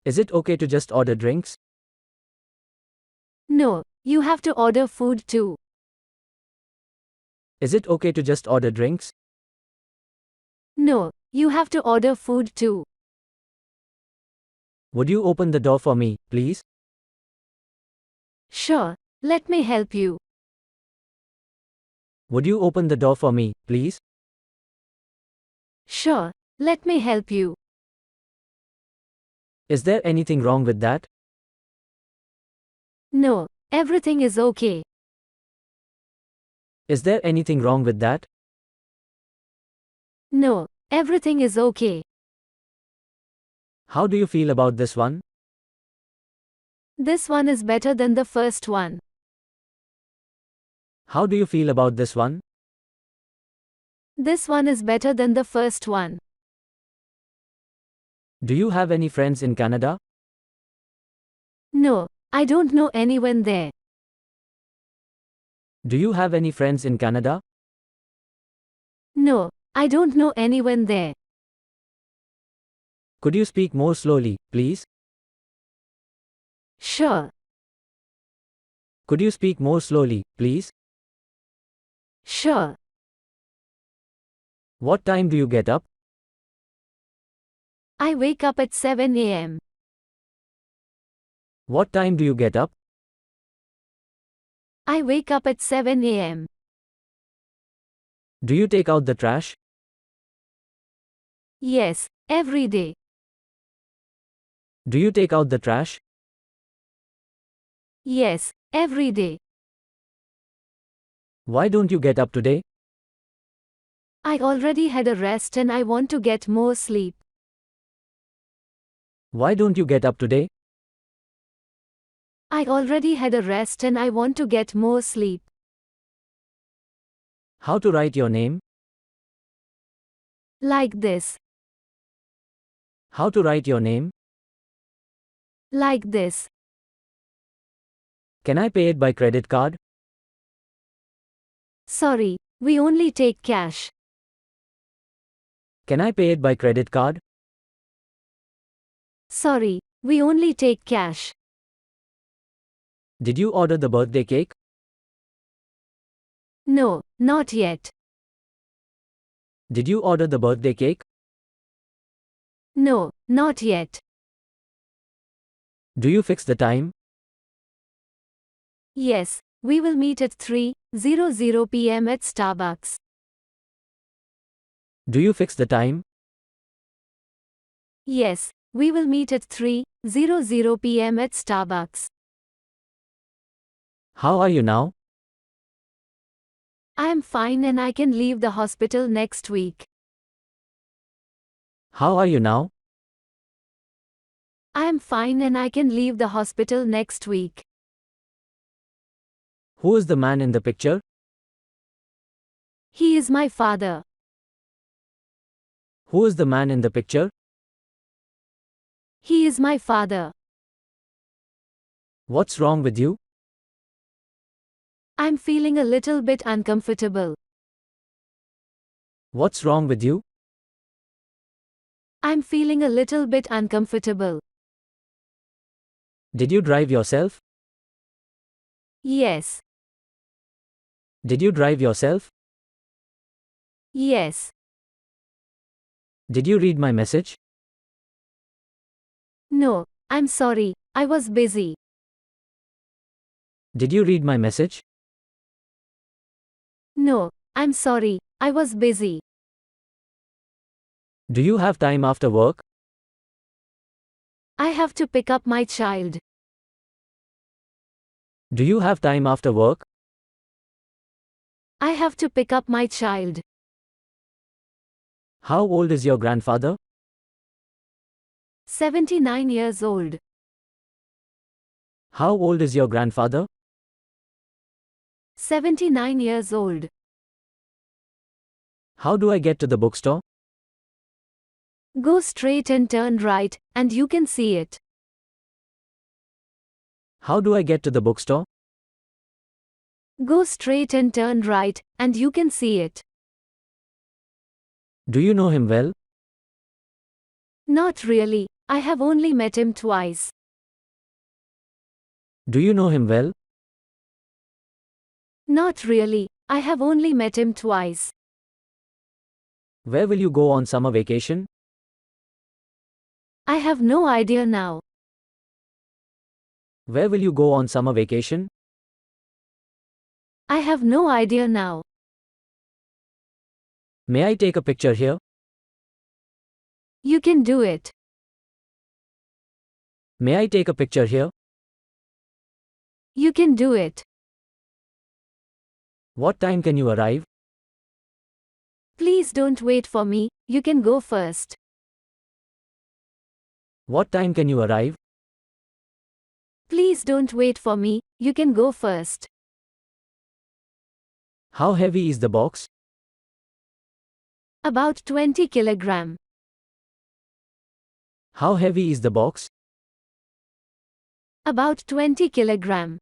Is it okay to just order drinks? No, you have to order food too. Is it okay to just order drinks? No, you have to order food too. Would you open the door for me, please? Sure, let me help you. Would you open the door for me, please? Sure, let me help you. Is there anything wrong with that? No, everything is okay. Is there anything wrong with that? No, everything is okay. How do you feel about this one? This one is better than the first one. How do you feel about this one? This one is better than the first one. Do you have any friends in Canada? No, I don't know anyone there. Do you have any friends in Canada? No, I don't know anyone there. Could you speak more slowly, please? Sure. Could you speak more slowly, please? Sure. What time do you get up? I wake up at 7 a.m. What time do you get up? I wake up at 7 a.m. Do you take out the trash? Yes, every day. Do you take out the trash? Yes, every day. Why don't you get up today? I already had a rest and I want to get more sleep. Why don't you get up today? I already had a rest and I want to get more sleep. How to write your name? Like this. How to write your name? Like this. Can I pay it by credit card? Sorry, we only take cash. Can I pay it by credit card? Sorry, we only take cash. Did you order the birthday cake? No, not yet. Did you order the birthday cake? No, not yet. Do you fix the time? Yes, we will meet at 3:00 p.m. at Starbucks. Do you fix the time? Yes, we will meet at 3:00 p.m. at Starbucks. How are you now? I am fine and I can leave the hospital next week. How are you now? I am fine and I can leave the hospital next week. Who is the man in the picture? He is my father. Who is the man in the picture? He is my father. What's wrong with you? I'm feeling a little bit uncomfortable. What's wrong with you? I'm feeling a little bit uncomfortable. Did you drive yourself? Yes. Did you drive yourself? Yes. Did you read my message? No, I'm sorry, I was busy. Did you read my message? No, I'm sorry, I was busy. Do you have time after work? I have to pick up my child. Do you have time after work? I have to pick up my child. How old is your grandfather? 79 years old. How old is your grandfather? 79 years old. How do I get to the bookstore? Go straight and turn right, and you can see it. How do I get to the bookstore? Go straight and turn right, and you can see it. Do you know him well? Not really, I have only met him twice. Do you know him well? Not really, I have only met him twice. Where will you go on summer vacation? I have no idea now. Where will you go on summer vacation? I have no idea now. May I take a picture here? You can do it. May I take a picture here? You can do it. What time can you arrive? Please don't wait for me, you can go first. What time can you arrive? Please don't wait for me, you can go first. How heavy is the box? About 20 kilogram. How heavy is the box? About 20 kilogram.